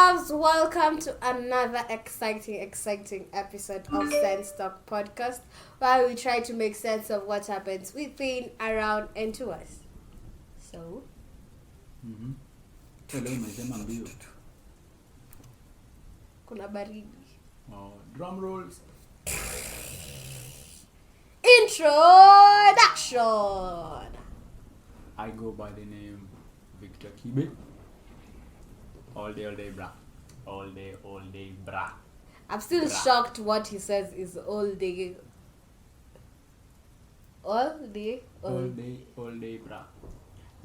loves, welcome to another exciting episode of Sense Talk Podcast, where we try to make sense of what happens within, around, and to us. So, Hello, umesema mbio. kuna baridi. Drum rolls. Introduction. I go by the name Victor Kibe. All day, bra. All day, bra. I'm still shocked what he says is all day. All day, bra.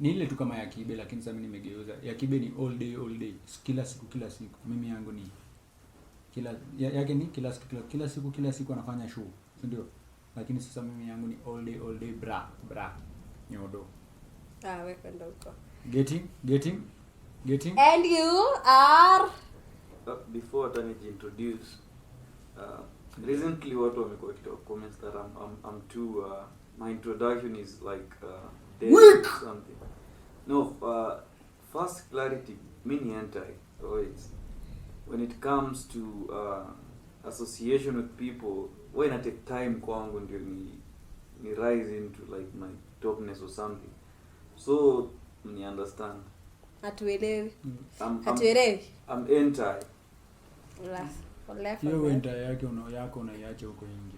Ni ile tu kama ya Kibe lakini sasa mimi nimegeuza. Ya Kibe ni all day. Kila siku. Mimi yangu ni yake ni kila siku anafanya show. Ndio. Lakini sasa mimi yangu ni all day bra. Nyodo. Weka ndo huko. Getting. And you are before I introduce recently what wamekuwa comments that I'm too my introduction is like dead or something. No, first clarity, mini anti always when it comes to association with people, when I take time kwangu ndio ni rise into like my topness or something. So you understand. hatuelewi. I'm anti. Hiyo wenda yake yako unaiacha huko nje.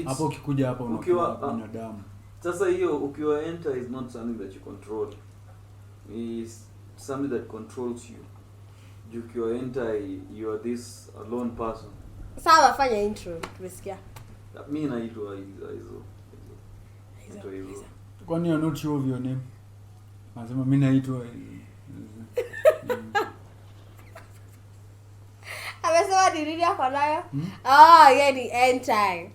Hapo ukikuja hapa unakuwa binadamu. Sasa hiyo ukiwa anti is not something that you control. It's something that controls you. Ukiwa anti, you are this alone person. Sawa, fanya intro tumesikia. Mimi naitwa hizo. Kwani you're not sure of your name? Nasema mimi naitwa Amesema ni nini hapo nayo? Yeye ni anti.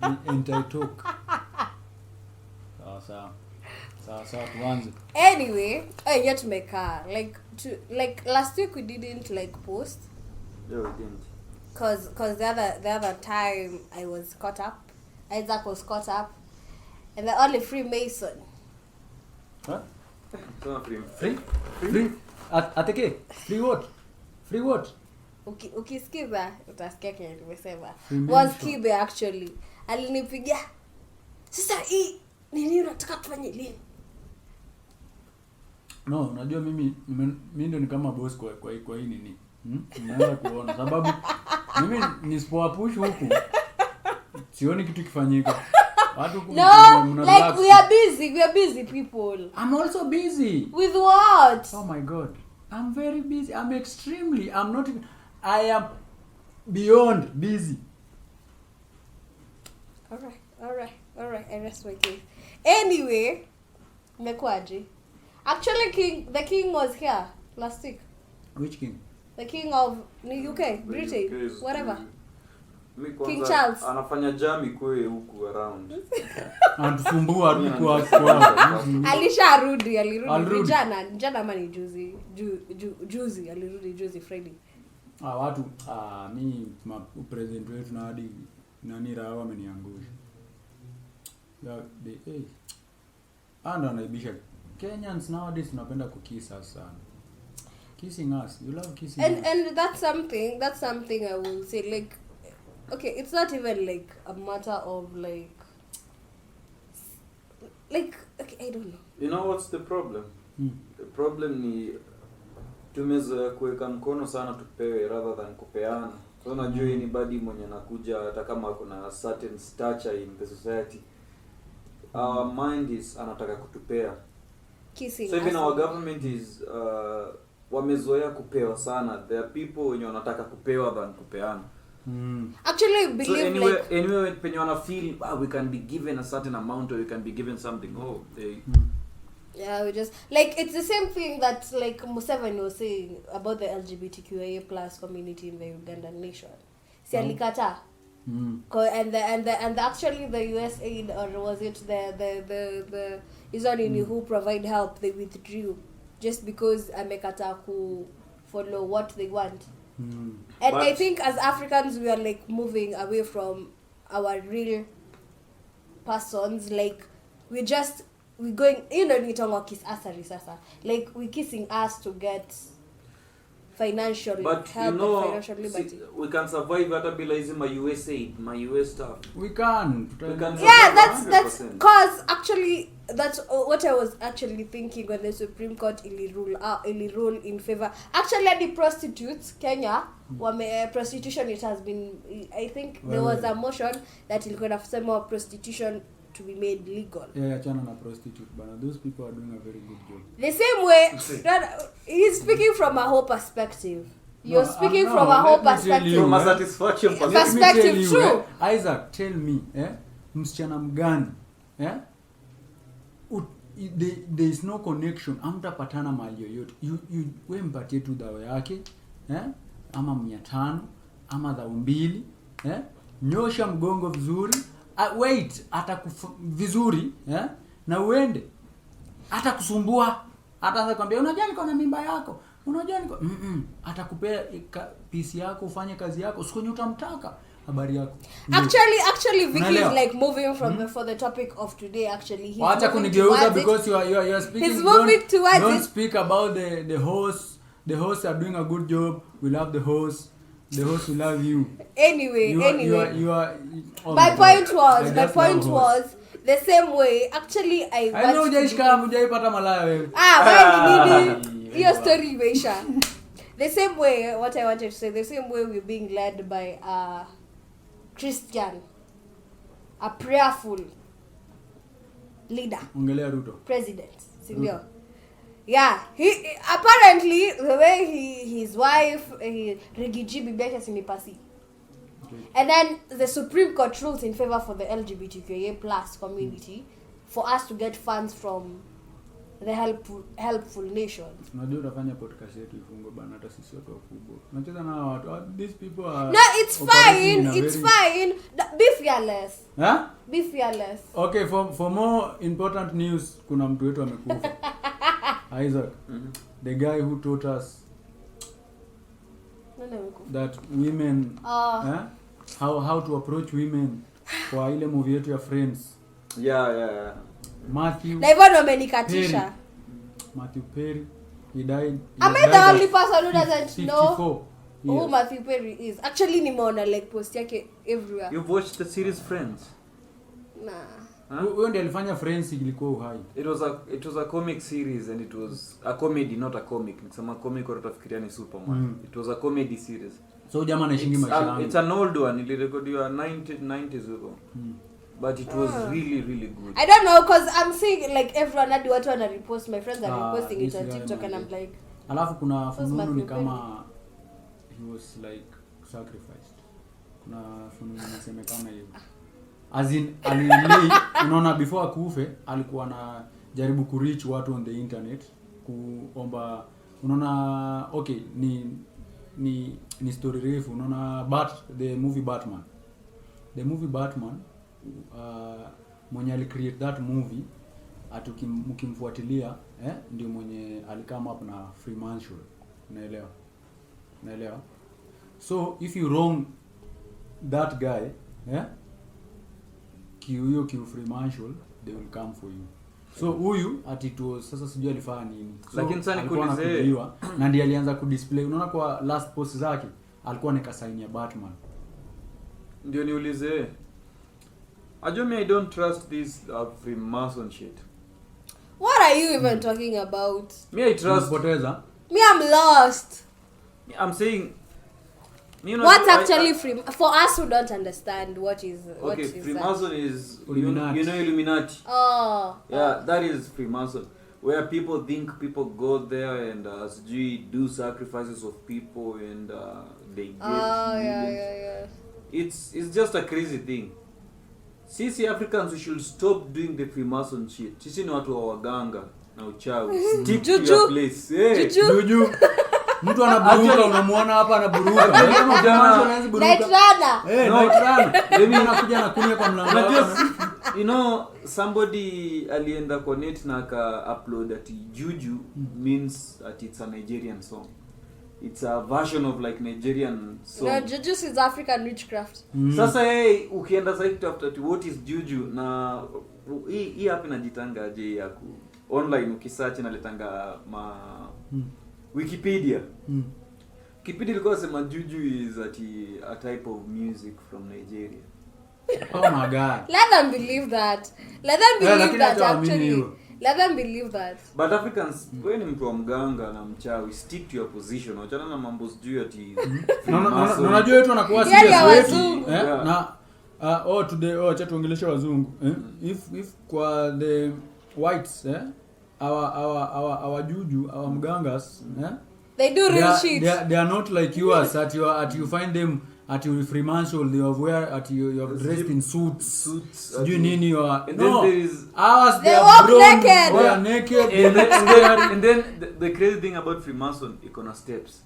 Anti talk. Sawa tuanze. Anyway, yet to make like last week we didn't like post. Yeah, we didn't. Cause the other time I was caught up. Isaac was caught up. And the only Freemason. Huh? Free? Ateke? Free what? Ukisikiza utasikia kile nimesema. Freemason. Was Kibe actually. Alinipigia. Sasa hii nini unataka tufanye leo? No, unajua mimi ndio ni kama boss kwa hii nini. Unaanza kuona sababu mimi nisipowapush huku sioni kitu kifanyika. No, like we are busy people. I'm also busy. With what? Oh my god. I'm very busy. I am beyond busy. All right. I rest my case. Anyway, mekwaje? Actually, the king was here last week. Which king? The king of the UK, Britain, whatever. King Charles. Anafanya jami kwe huku around. Anatusumbua rudi kwa. Alirudi jana ama ni juzi alirudi juzi Friday. Watu mimi president wetu na hadi nani raha wameniangusha. Ando anaibisha. Kenyans nowadays tunapenda kukisa sana. Kissing us. You love kissing us. And that's something I will say, like, okay, it's not even like a matter of like okay, I don't know. You know what's the problem? The problem ni tumezoea kuweka mkono sana tupewe rather than kupeana. So unajua ni badi mwenye anakuja hata kama kuna certain stature in the society. Our mind is anataka kutupea. Kissing. So even our government is wamezoea kupewa sana. There are people wenye wanataka kupewa than kupeana. Actually, I believe so anyway when you wanna feel we can be given a certain amount or we can be given something. Yeah, we just like it's the same thing that like Museveni was saying about the LGBTQIA+ community in the Ugandan nation. Si alikata. And actually the USAID, or was it the Israeli who provide help, they withdrew just because amekata ku follow what they want. And but I think as Africans we are like moving away from our real persons. Like we're going, you know, nitongo kiss asari sasa. Like we kissing us to get financial But help, you know, and financial liberty. we can survive hata bila hizi my USA, my US stuff. We can. Yeah, that's 100%. cause actually that's what I was actually thinking when the Supreme Court ili rule in favor. Actually, the prostitutes Kenya, prostitution, it has been, I think there was a motion that ilikuwa inasema prostitution to be made legal. Yeah, chana na prostitute, but those people are doing a very good job. The same way, he's speaking from a whole perspective. You're speaking from a whole perspective. From a satisfaction perspective, true. Isaac, tell me, msichana mgani, there is no connection, amtapatana mali yoyote. We mpatie tu dawa yake, ama 500, ama 200, nyosha mgongo vizuri, wait, vizuri, na uende. Atakusumbua, ataanza kwambia unajua niko na mimba yako. Unajua niko atakupea PC yako, ufanye kazi yako, siku nyuta mtaka habari yako. Actually Vicky is like moving from for the topic of today. Actually he's wacha kunigeuza because you are speaking. He's moving towards don't speak about the host. The hosts are doing a good job. We love the host. The host will love you. Anyway, you are my point was the same way. Actually I know hujaipata malaya wewe. Nini your story imeisha. The same way, what I wanted to say, the same way we're being led by a Christian, a prayerful leader, ongelea Ruto, president, sindio? Yeah, he apparently the way his wife Rigiji bibi yake sinipasi. And then the Supreme Court rules in favor for the LGBTQIA+ community for us to get funds from the helpful nations. Unajua utafanya podcast yetu ifungo bana, hata sisi watu wakubwa. Unacheza na watu. These people are. No, it's fine. It's fine. Be fearless. Be fearless. Okay, for more important news, kuna mtu wetu amekufa. Isaac, the guy who taught us that women, how to approach women, kwa ile movie yetu ya Friends. Yeah. Matthew. Na hivyo amenikatisha. Matthew Perry, he died. Am I the only person who doesn't know who Yes. Matthew Perry is? Actually, nimeona like post yake everywhere. You've watched the series Friends? Nah. Huyo ndiye alifanya Friends ilikuwa uhai. It was a comic series and it was a comedy, not a comic. Nikisema comic kwa utafikiria ni Superman. It was a comedy series. So jamaa anashingi maisha yangu. It's an old one. Ilirekodiwa 90s ago. But it was really good. I don't know, because I'm seeing like everyone had watu wana repost. My friends are reposting it on TikTok and I'm like, alafu kuna fununu ni kama he was like sacrificed. Kuna fununu nasema kama hiyo. As in alilei, unaona before akufe alikuwa na jaribu ku reach watu on the internet kuomba, unaona okay, ni story refu, unaona the movie Batman mwenye alicreate that movie mkimfuatilia ndio mwenye alikama up na Fremantle, unaelewa. So if you wrong that guy kiu Fremantle, they will come for you. So huyu atito sasa sijui alifanya nini. So, lakini sasa nikuulize, na ndiye alianza ku display, unaona kwa last post zake alikuwa nikasignia Batman. Ndio niulize, Ajumi, I don't trust this Freemason shit. what are you even talking about? Me, I trust. Poteza. Me, I'm lost. I'm saying, you know, what's actually for us who don't understand what is Freemason that? is Illuminati. You know Illuminati. That is Freemason, where people think people go there and do sacrifices of people and they get yeah. It's just a crazy thing. Sisi Africans, we should stop doing the Freemason shit. Sisi ni watu wa waganga na uchawi. Stick to your place. Juju. Mtu anaburuka, unamuona hapa anaburuka. Night runner. Night runner. Mimi nakuja na kunya kwa mlango. You know, somebody alienda kwa net na aka upload that juju means that it's a Nigerian song. It's a version of like Nigerian song. No, juju is African witchcraft. Sasa ukienda site after what is juju, na hii hapa inajitanga aje ya online ukisearch inaletanga Wikipedia. Kipindi ilikuwa sema juju is a type of music from Nigeria. Oh my god. Let them believe that. Let them believe that actually. Let them believe that. But Africans, wewe ni mtu wa mganga na mchawi, stick to your position. Achana na mambo sijui ati. Unajua wetu wanakuwa serious wetu. Na acha tuongeleshe wazungu. If kwa the whites our juju, our mgangas, they do real shit. They are not like yours at you find them at your Fremantle, they have dressed in suits. Do you nini you are? And no. Then there is ours they walk naked. They are naked. And then the crazy thing about Freemason, ikona steps.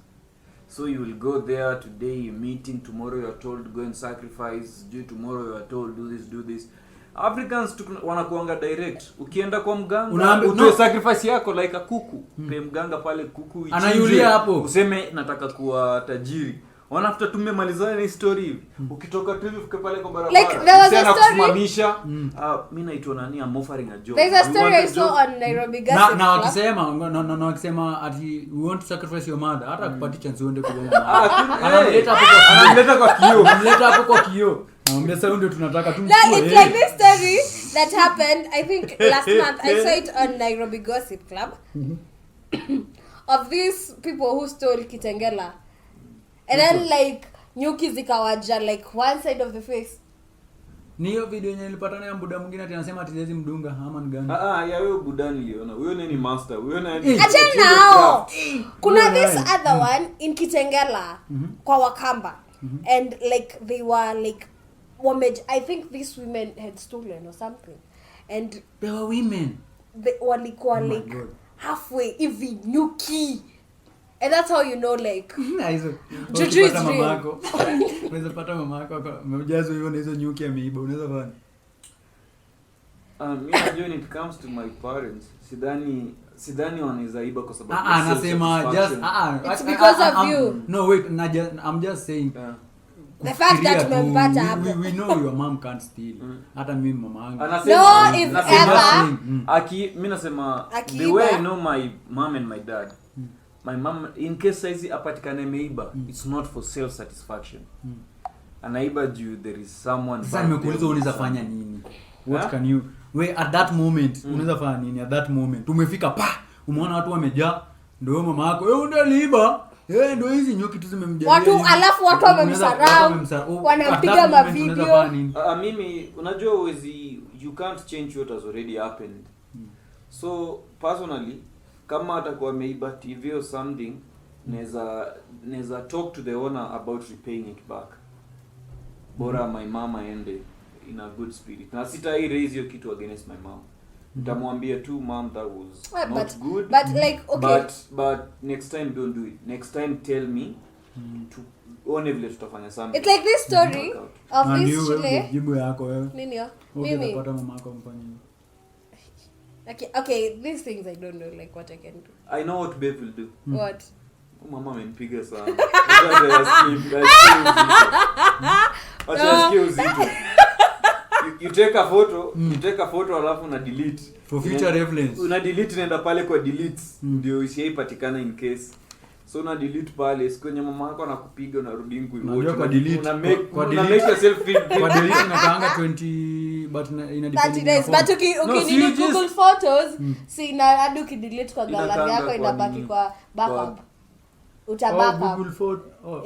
So you will go there today, meeting, tomorrow you are told go and sacrifice, tomorrow you are told do this. Africans wanakuanga direct. Ukienda kwa mganga utoe sacrifice yako like a kuku. Pe mganga pale kuku ichinje. Anayulia hapo. Useme nataka kuwa tajiri. Wanafuta tumemalizana na story hivi. Ukitoka tu hivi fike pale kwa barabara. Like there was a story. Kusimamisha. Mimi naitwa nani? I'm offering a job. There's a story I saw on Nairobi Gossip. Na wakisema ati we want to sacrifice your mother. Hata kupati chance uende kwa mama. Analeta hapo kwa kioo. Naongeza ndio tunataka tumchukue. It's like this story that happened, I think last month. I saw it on Nairobi Gossip Club. Of these people who stole kitengela. And then like nyuki zikawaja like one side of the face. Ni hiyo video yenye nilipatana na buda mwingine ati anasema ati lazima mdunga ama ni gani? Ya wewe buda niliona. Huyo nani master? Huyo nani? Achana nao. Kuna this other one in Kitengela kwa Wakamba. And like they were like I think these women had stolen or something. And they were women. They walikuwa like halfway hivi nyuki. And that's how you know like juju is real. Unaweza pata mamako amejazwa hivyo na hizo nyuki ameiba, unaweza fanya. When it comes to my parents, sidhani wanaweza iba kwa sababu anasema just it's because of you. No wait, I'm just saying the fact that tumempata hapo. We know your mom can't steal. Hata mimi mama yangu. No, if ever mimi nasema the way I know my mom and my dad. My mom, in case saizi apatikane meiba, it's not for self satisfaction. Anaiba juu there is someone. Sasa nimekuuliza unaweza fanya nini? What can you at that moment unaweza fanya nini at that moment? Umefika umeona watu wamejaa, ndio mama yako ndio aliiba. Ndio hizi nyuki tu zimemjia. Watu wamemsarau. Wanapiga ma video. Mimi unajua you can't change what has already happened. So personally kama atakuwa ameiba TV or something, neza talk to the owner about repaying it back. Bora my mama ende in a good spirit. Na sitai raise hiyo kitu against my mom. Nitamwambia tu mom that was not good. But like okay. But next time don't do it. Next time tell me to one vile tutafanya something. It's like this story of this chile. Jibu yako wewe. Nini yo? Mimi napata mama yako mfanye. Okay, these things I don't know like what I can do. I know what babe will do. What? Mama amenipiga sana. You take a photo alafu una delete for future reference. Una delete nenda pale kwa delete ndio isiaipatikana in case. So una delete pale siku yenye mama yako anakupiga unarudi watch. Una make yourself feel kwa delete inakaanga 20 but ina depend. But ukini Google photos si na hadi ukidelete kwa gallery yako inabaki kwa backup. Utabackup. Google photo.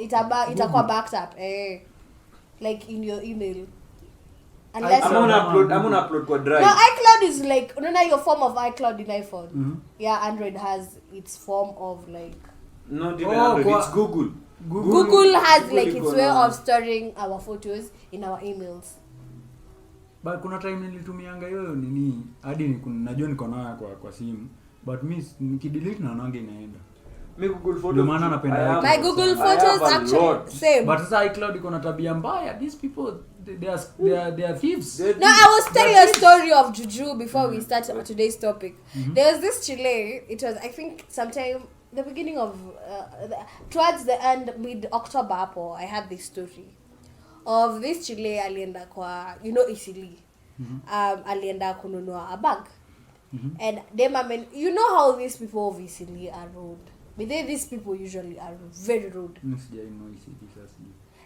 Itakuwa backed up. Like in your email. Unless I'm gonna upload kwa drive. No, iCloud is like your form of iCloud in iPhone. Yeah, Android has its form of like not even Android, it's Google. Google has like its way of storing our photos in our emails. But kuna time nilitumianga hiyo nini hadi najua niko nayo kwa simu, but mimi nikidelete naonanga inaenda. My Google Photos. My Google Photos actually same. But sasa iCloud iko na tabia mbaya. These people they are thieves. No, I was telling you a story of juju before we start today's topic. There was this chile. It was I think sometime the beginning of towards the end mid-October hapo I had this story of this chile alienda kwa Isili. Alienda kununua a bag. And them you know how these people of Isili are rude. But then these people usually are very rude. Msijai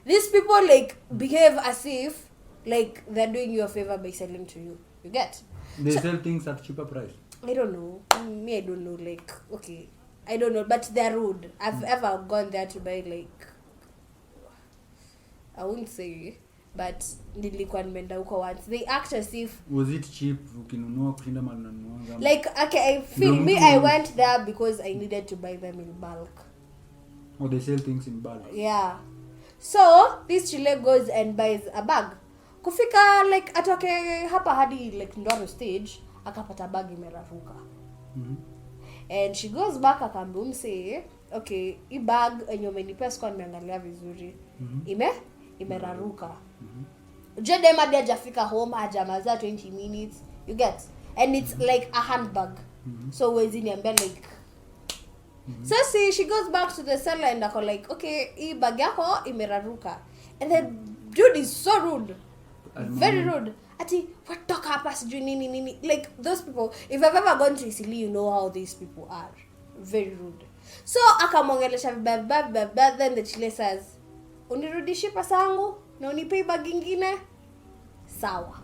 These people like behave as if like they're doing you a favor by selling to you. You get? They sell things at cheaper price. I don't know. Me, I don't know. Like, okay, I don't know, but they're rude. I've ever gone there to buy like, I won't say, but nilikuwa nimeenda huko once. They act as if. Was it cheap? Ukinunua kushinda mali unanunua. Like, okay, I feel me. I went there because I needed to buy them in bulk. Or they sell things in bulk. Yeah. So this chile goes and buys a bag. Kufika like atoke hapa hadi like Ndoro stage akapata bag imeraruka. And she goes back akambum say, okay, hii bag enye umenipea sikuwa nimeangalia vizuri. Imeraruka. Dem hadi hajafika home hajamaza 20 minutes. You get? And it's like a handbag. So wezi niambia like so see, she goes back to the seller and ako like, okay, hii bag yako imeraruka. And the dude is so rude. Very rude. Ati, what talk hapa sijui nini. Like, those people, if I've ever gone to Italy, you know how these people are. Very rude. So, akamwongelesha vibaya, then the chile says, unirudishi pesa yangu na unipei bag ingine? Sawa.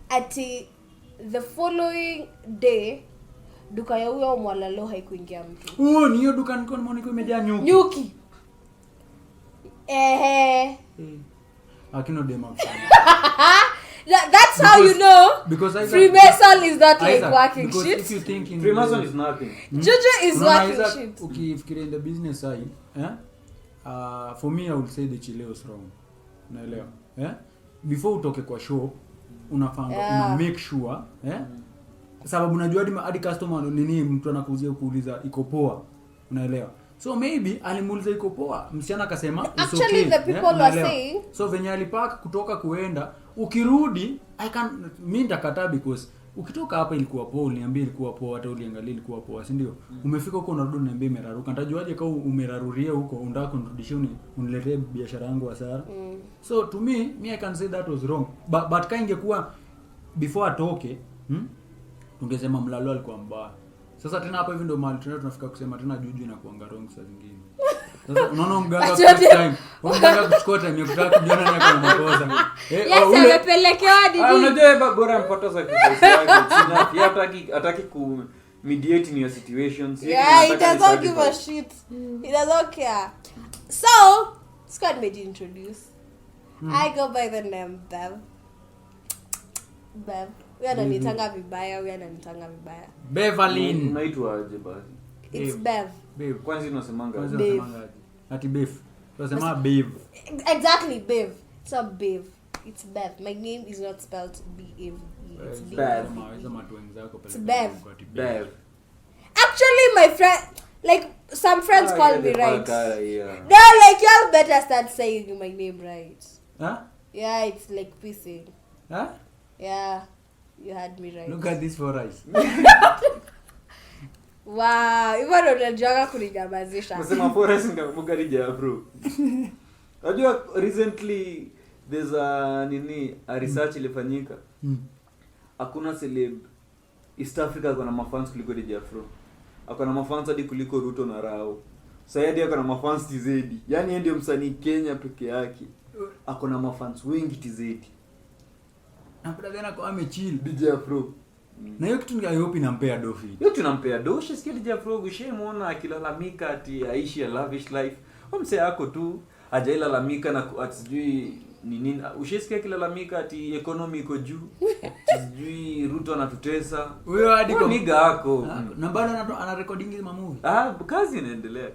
Ati, the following day, duka ya huyo mwalalo haikuingia mtu. Ni hiyo duka niko nimeona imejaa nyuki. Nyuki. Akino demo. That's how you know Freemason is not like working because shit. If you think in Freemason is nothing. Juju is working shit. Okay, if you're in the business side, for me I would say the chile was wrong. Naelewa. Before utoke kwa shop, unafanga una make sure, sababu unajua hadi customer nini mtu anakuuzia kuuliza iko poa. Unaelewa? So maybe alimuuliza iko poa, msichana akasema it's actually okay. The people are saying so venye alipaka kutoka kuenda ukirudi mimi ndakataa because ukitoka hapa ilikuwa poa, uliniambia ilikuwa poa, hata uliangalia ilikuwa poa, si ndio? Umefika huko unarudi unaniambia imeraruka. Nitajuaje kama umeraruria huko unataka kunirudishia uniletee biashara yangu hasara? So to me I can say that was wrong. But kama ingekuwa before atoke, tungesema mlalo alikuwa mbaya. Sasa tena hapa hivi ndio mahali tunafika kusema tena juju inakuanga wrong saa zingine. Sasa unaona mganga first time, mganga kuchukua time ya kutaka kujiona naye kwa makosa. Amepelekewa didi. Unajua bora mpoteza kisa yake. Hataki ku mediate in your situations. Yeah, he doesn't give a shit. He doesn't care. So, Scott made you introduce. I go by the name Bev. Wewe ananitanga vibaya, Beverlyn. Unaitwa aje basi? It's Bev. Kwanza unasemanga aje? Ati Bev. Tunasema Bev. Exactly, Bev. It's not Bev. It's Bev. My name is not spelled B-E-V. It's Bev. It's Bev. Bev. Actually, my friend, like some friends call me right. Yeah. They're like, y'all better start saying my name right. Huh? Yeah, it's like pissing. Huh? Yeah, you had me right. Look at this for us. Wow, even unajua kuninyamazisha. Nasema forest ngakumbuka rija bro. Unajua recently there's a research ilifanyika. Hakuna celeb East Africa kuna mafans kuliko DJ Afro. Akona mafans hadi kuliko Ruto na Rao. Sayadi akona mafans TZ. Yaani yeye ndio msanii Kenya peke yake. Akona mafans wengi TZ. Na brother kwa amechill DJ Afro. Na hiyo kitu I hope inampea dofi. Hiyo tunampea doshi sikia DJ Afro ushemuona akilalamika ati aishi a lavish life. Mse yako tu hajailalamika na atijui nini ushesikia kilalamika ati economy iko juu. Sijui Ruto anatutesa. Huyo hadi kwa niga yako. Na bado ana recording hizo movie. Kazi inaendelea.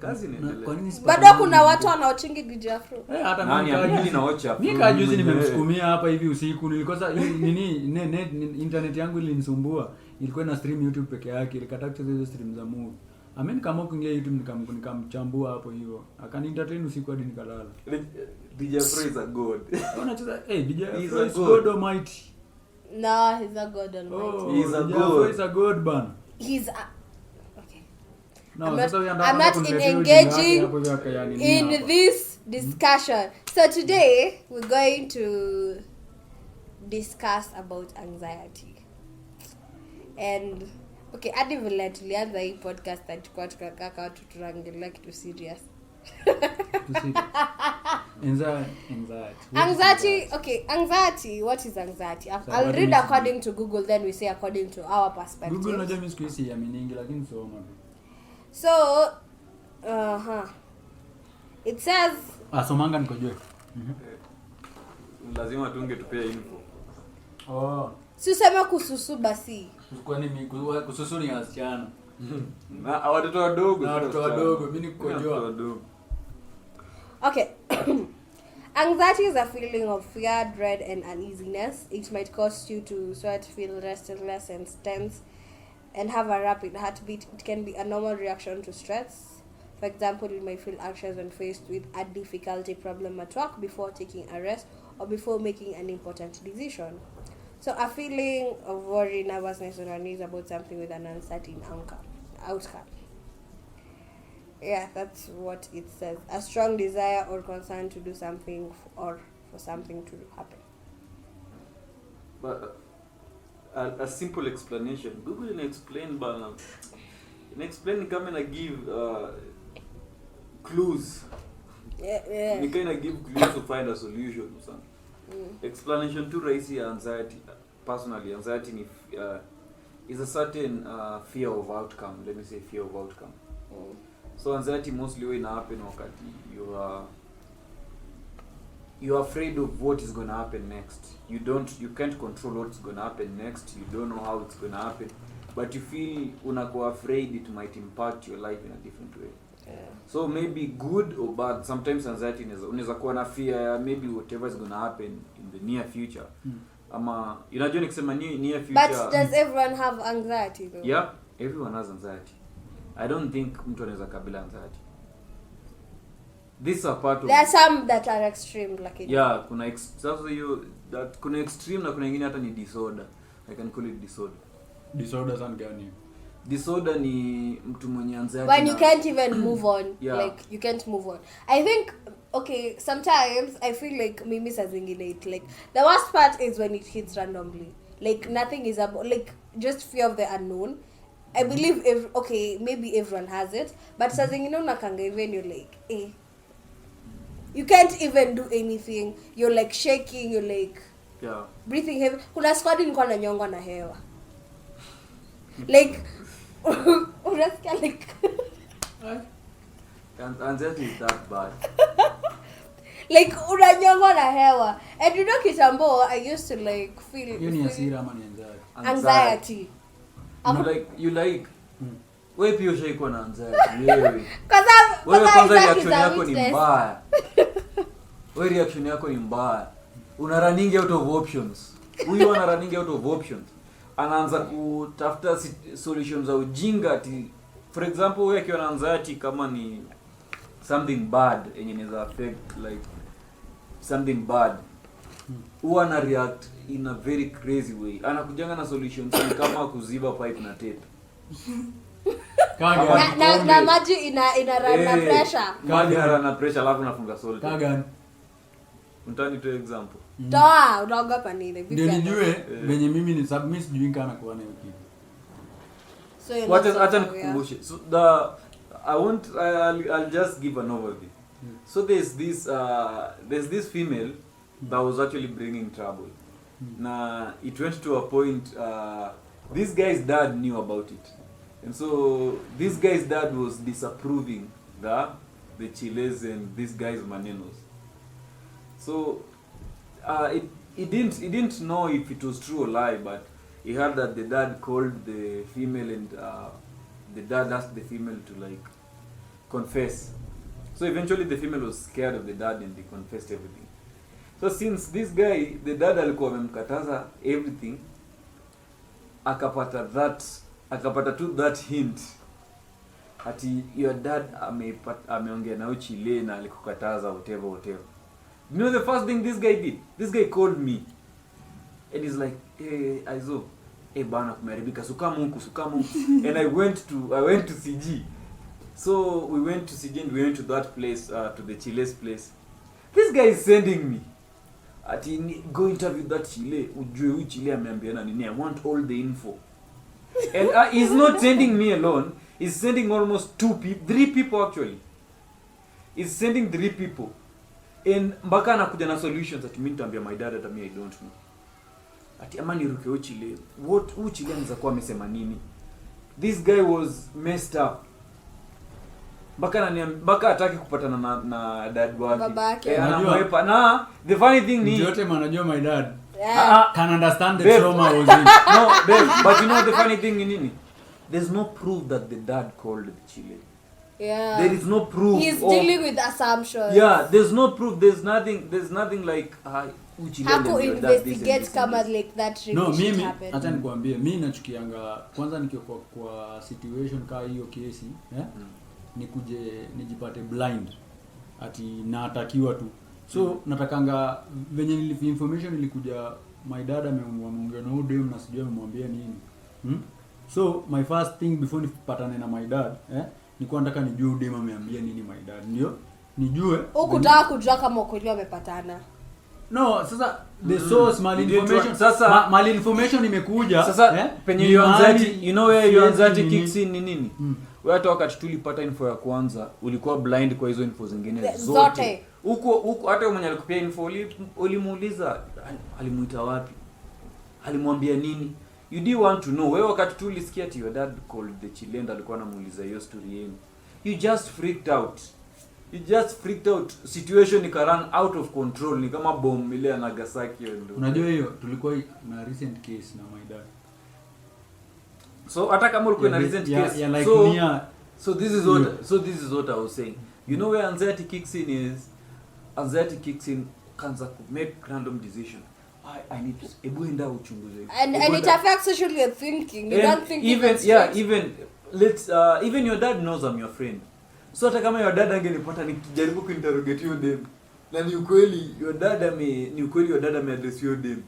Bado kuna watu wanaochingi DJ Afro. Hata mimi naocha. Mimi kajuzi nimemsukumia hapa hivi usiku. Nilikosa nini internet yangu ilinisumbua. Ilikuwa na stream YouTube peke yake. Ilikata kucheza hizo stream za movie. Amen kama kuingia YouTube nikamchambua hapo hivyo. Akani entertain usiku hadi nikalala. DJ Afro is a god. Unacheza DJ Afro is God Almighty. No, he's not God Almighty. He's a god. He's a god man. He's a okay. No, I'm not engaging in this discussion. So today we're going to discuss about anxiety. And Okay, hadi vile tulianza hii podcast atakuwa tukakaa watu tunaongelea kitu serious. Anxiety. Okay, anxiety. What is anxiety? I'll read according to Google, then we say according to our perspective. Google najua mimi siku hizi yaminingi lakini soma. So, it says. Somanga nikojue. Lazima tungetupea info. Si useme kususu basi. Kwani mimi kususu ni wasichana. Na watoto wadogo. Na watoto wadogo mimi nikojua. Okay. Anxiety is a feeling of fear, dread, and uneasiness. It might cause you to sweat, feel restless and tense, and have a rapid heartbeat. It can be a normal reaction to stress. For example, you might feel anxious when faced with a difficulty problem at work, before taking a rest, or before making an important decision. So a feeling of worry, nervousness, or unease about something with an uncertain outcome. Yeah, that's what it says. A strong desire or concern to do something or for something to happen. But a simple explanation. Google can explain, but come and give clues. Yeah. You kind of give clues to find a solution or something. Explanation to raise anxiety. Personally, anxiety is a certain fear of outcome. Let me say fear of outcome. So anxiety mostly when happen wakati you're afraid of what is going to happen next. You can't control what's going to happen next. You don't know how it's going to happen, but you feel unakuwa afraid it might impact your life in a different way. Yeah. So maybe good or bad. Sometimes anxiety unaweza kuwa na fear maybe whatever is going to happen in the near future. Ama unajua nikisema near future. But does everyone have anxiety though? Yeah, everyone has anxiety. I don't think mtu anaweza kabila anxiety. These are part of. There are some that are extreme like it. Yeah, kuna extreme na kuna nyingine hata ni disorder. I can call it disorder. Disorders and gani? Disorder ni mtu mwenye anxiety. When you can't even move on. Yeah. Like you can't move on. I think okay, sometimes I feel like mimi saa zingine it like the worst part is when it hits randomly. Like nothing is about like just fear of the unknown. I believe maybe everyone has it, but saa zingine unakanga even you're like you can't even do anything. You're like shaking, you're like breathing heavy. Kuna squad nilikuwa nanyongwa na hewa. Like unasikia like anxiety is that bad. Like unanyongwa na hewa. And you know kitambo I used to like feel ni hasira ama ni anxiety. You like wewe pia ushaikuwa na anxiety wewe. Wewe kwanza reaction yako ni mbaya. Wewe reaction yako ni mbaya. Una running out of options. Huyu ana running out of options. Anaanza kutafuta solutions za ujinga ati for example wewe akiwa na anxiety kama ni something bad yenye inaweza affect like something bad. Huwa ana react in a very crazy way. Anakujanga na solutions kama kuziba pipe na tape. Na maji ina run na pressure. Maji run na pressure alafu nafunga salt. Kagan. Mtani to example. Toa, unaogopa nini? Ndio nijue venye mimi ni submiss sijui kana kuwa na hiyo. So hata nikukumbushe. So I'll just give an overview. So there's this female that was actually bringing trouble. Na it went to a point this guy's dad knew about it. And so this guy's dad was disapproving the chiles and this guy's manenos. So he didn't know if it was true or lie, but he heard that the dad called the female and the dad asked the female to like confess. So eventually the female was scared of the dad and they confessed everything. So since this guy, the dad alikuwa amemkataza everything, akapata tu that hint ati your dad ameongea na uchile na alikukataza whatever. You know the first thing this guy did? This guy called me. And he's like, "Hey, Aizo, bana kumeharibika, sukamu." And I went to CG. So we went to CG and we went to that place, to the Chile's place. This guy is sending me. Ati go interview that Chile. Ujue Chile ameambiana nini. I want all the info. And he's not sending me alone. He's sending almost 3 people actually. He's sending 3 people. And mpaka anakuja na solutions ati mimi nitaambia my dad ata I don't know. Ati ama niruke uchile. What uchile anaweza kuwa amesema nini? This guy was messed up. Mpaka hataki kupatana na dad wake. Babake. Anamwepa. Na the funny thing ni yote manajua my dad. Yeah. Can understand the trauma was in. No, babe, but you know the funny thing in nini? There's no proof that the dad called the chile. Yeah. There is no proof. He's dealing with assumptions. Yeah, there's no proof. There's nothing like uchile. Hapo investigate kama like that really no, mimi happened. acha nikwambie mimi nachukianga kwanza nikiwa kwa situation kama hiyo kesi nikuje nijipate blind ati natakiwa tu. So natakanga venye information ilikuja my dad ameongea na udem na sijui amemwambia nini. So my first thing before nipatane na my dad nilikuwa nataka nijue udem ameambia nini my dad. Ndio nijue ukutaka kujua kama ukweli wamepatana. No, sasa the source malinformation sasa malinformation imekuja sasa penye you anxiety, you know where your anxiety kicks in nini? Wewe hata wakati tulipata info ya kwanza ulikuwa blind kwa hizo info zingine zote. Huko hata mwenye alikupia info ulimuuliza alimuita wapi? Alimwambia nini? You didn't want to know. Wewe wakati tulisikia ati your dad called the Chilean alikuwa anamuuliza hiyo story yenu. You just freaked out. Situation ikaran out of control ni kama bomb ile ya Nagasaki ndio. Unajua hiyo tulikuwa na recent case na my dad. So hata kama ulikuwa na recent case. Like so this is what I was saying. You know where anxiety kicks in kanza ku make random decision. I need to ebuenda uchunguze. And it affects social your thinking. You don't think even your dad knows I'm your friend. So hata kama your dad angenipata nikijaribu kuinterrogate your dem. Na ni ukweli your dad address your dem.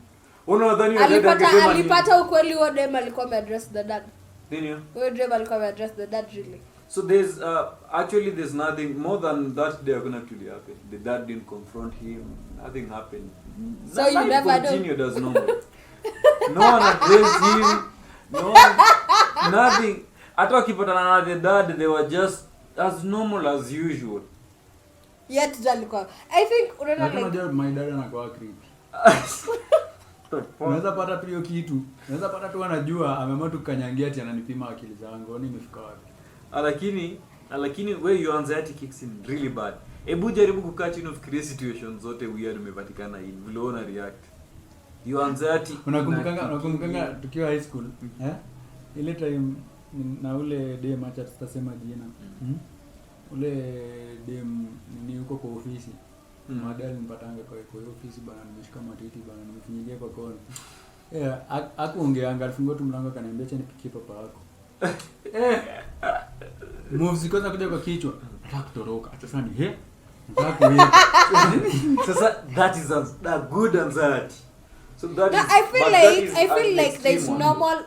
Unadhani your dad alipata ukweli wa dem alikuwa address the dad. Nini? Your dem alikuwa address the dad really. So there's nothing more than that they are going to actually happen. The dad didn't confront him. Nothing happened. So you never continued as normal. No one addressed him. No one, nothing. Hata wakipatana na the dad, they were just as normal as usual. Yet alikuwa. I think unajua my dad anakuwa creepy. Unaweza pata pio kitu. Unaweza pata tu anajua ameamua tu kanyangia ati ananipima akili zangu. Nimefika wapi? Lakini where your anxiety kicks in really bad. Ebu jaribu kukaa chini ufikirie situations zote weird umepatikana in. Vile una react. Your anxiety. Unakumbuka tukiwa high school, ile time na ule dem acha tutasema jina. Ule dem ni yuko kwa ofisi. Madali nipatanga kwa hiyo ofisi bana nimeshika matiti bana nimefinyilia kwa kona. Akuongeanga alifungua tu mlango akaniambia acha nipikie papa yako. Moves kwanza kuja kwa kichwa. Nataka kutoroka. Sasa ni nataka kuenda. Sasa that is a good anxiety. So that no, is I feel like there's normal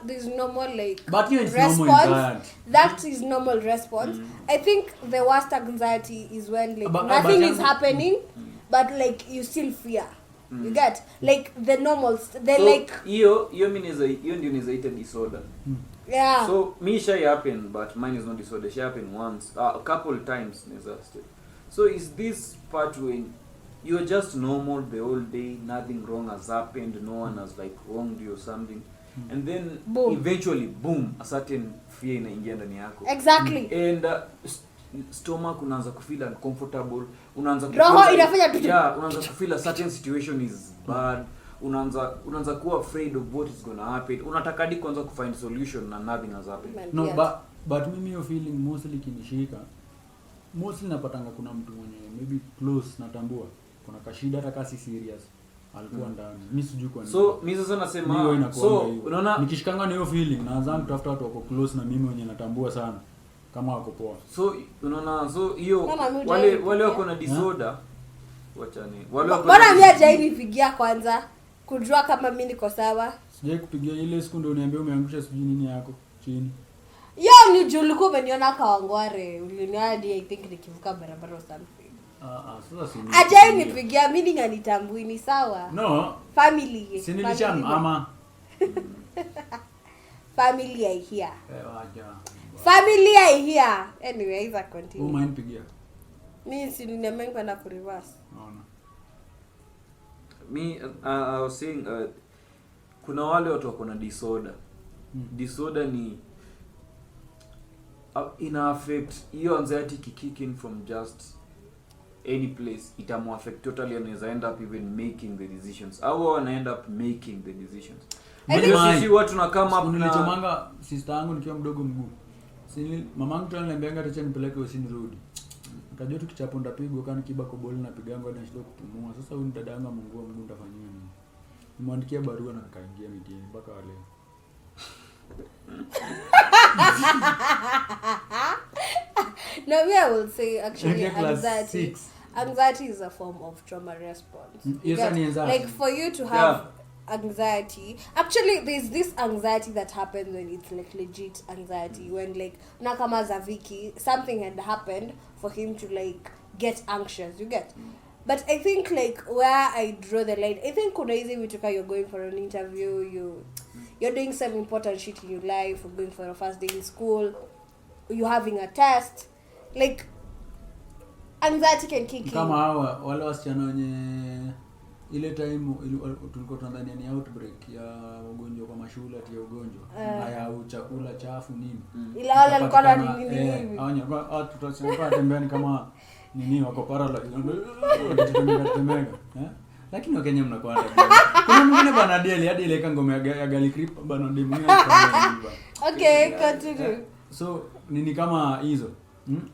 like but response. That is normal response. I think the worst anxiety is when like nothing is happening but like you still fear. You get like the normals they so, like hiyo ndio inaita disorder. Yeah. So me shy happen but mine is not disorder. Shy happen once a couple times disaster. So is this part when you're just normal the whole day, nothing wrong has happened, no one has like wronged you or something, and then eventually boom a certain fear inaingia ndani yako. Exactly. And stomach unaanza kufeel uncomfortable, unaanza roho inafanya tu unaanza kufeel a certain situation is bad, unaanza kuwa afraid of what is going to happen, unataka hadi kwanza kufind solution na nothing has happened. No, but mimi your feeling mostly kinishika mostly napatanga kuna mtu mwenye maybe close natambua kuna kashida hata kasi serious alikuwa ndani mimi sijui kwa nini. So mimi sasa nasema so unaona nikishikanga na hiyo feeling naanza kutafuta watu wako close na mimi wenye natambua sana kama wako poa. So unaona so hiyo wale wako na disorder wachani wale wako bora mimi hajanipigia kwanza kujua kama mimi niko sawa. Sijai kupigia ile siku ndio uniambia umeangusha sijui nini yako chini. Yo ni julikuwa umeniona Kawangware uliniadi I think nikivuka barabara or something. Sasa si ajai nipigia mimi nganitambui ni sawa. No. Family. Si nilisha ama. family I hear. Waja. Family I hear. Anyway, either continue. Mind pigia. Mimi si nimeanza kwenda ku reverse. Naona. Me I was saying kuna wale watu wako na disorder. Disorder ni ina affect hiyo anxiety kicking from just any place. Itamu affect totally, and is end up even making the decisions. Au wana end up making the decisions. Sisi watu na kama nilichomanga sister yangu nikiwa mdogo mguu. Si mamangu tu ananiambia acha nipeleke usinirudi. Nikajua tukichapo ndapigwa kana kiba koboli na pigango hadi nashindwa kupumua. Sasa huyu dada yangu amungua mguu ndafanyia nini? Nimwandikia barua na akaingia mitini mpaka wale. No, me I will say actually anxiety is a form of trauma response. Like for you to have anxiety, actually there's this anxiety that happens when it's like legit anxiety, when like nakama za Vicky, something had happened for him to like get anxious, you get. But I think like where I draw the line, I think kuna hizi vitu you're going for an interview, you're doing some important shit in your life, you're going for your first day in school, you're having a test, like anxiety can kick in. Kama hawa wale wasichana wenye ile time tulikuwa tunadhania ni outbreak ya ugonjwa kwa mashule ati ya ugonjwa haya chakula chafu nini, ila wale walikuwa na nini hivi watu tutasema tembeani kama nini wako paralyzed tembea lakini Wakenya mnakuwa hata kuna mwingine bana Deli hadi ile ngoma ya Gali Creep bana Deli mwingine okay continue. So nini kama hizo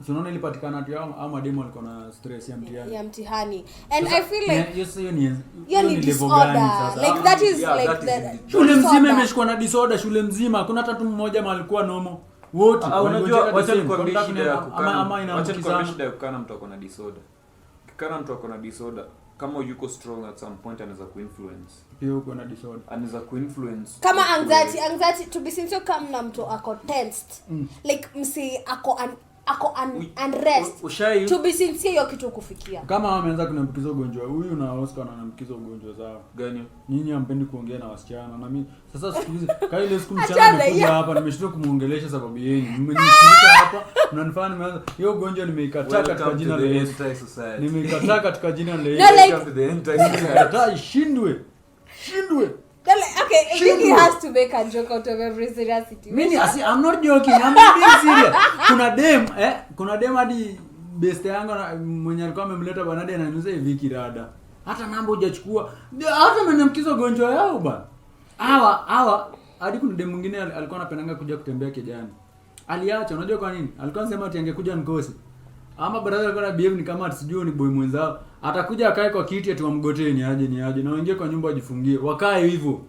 tunaona ilipatikana tu ama demo alikuwa na stress ya mtihani and I feel like yes hiyo ni disorder, like that is like that shule mzima imeshikwa na disorder, shule mzima hakuna hata mtu mmoja alikuwa normal wote. Unajua wacha nikwambie shida ya kukana mtu akona disorder. Kikana mtu akona disorder kama yuko strong at some point anaweza kuinfluence. Pia uko na disorder. Anaweza kuinfluence. Kama anxiety to be sincere, kama mtu ako tensed. Like msi ako unrest. To be sincere hiyo kitu kufikia. Kama wameanza kunambukiza ugonjwa huyu na Oscar anambukiza ugonjwa zao. Gani? Nyinyi hampendi kuongea na wasichana na mimi. Sasa siku hizi ile siku mchana nimekuja hapa nimeshindwa kumuongelesha sababu yenu. Mmenishika hapa mnanifanya nimeanza hiyo ugonjwa nimeikataa katika jina la Yesu. Nimeikataa katika jina la Yesu. Welcome to the anti-society. Kataa shindwe. Okay, I think he has to make a joke out of every serious situation. I'm not joking, I'm being serious. Kuna dem hadi best yangu mwenye alikuwa amemleta banadi ananiuliza hivi kirada. Hata namba hujachukua. Hata mnamkiza ugonjwa yao bana. Hawa hadi kuna dem mwingine alikuwa anapendanga kuja kutembea kijani. Aliacha, unajua kwa nini? Alikuwa anasema ati angekuja nikosi. Ama brother alikuwa na behave ni kama atisijui ni boy mwenzao. Atakuja akae kwa kiti ati wamgotee ni aje na waingie kwa nyumba wajifungie. Wakae hivyo.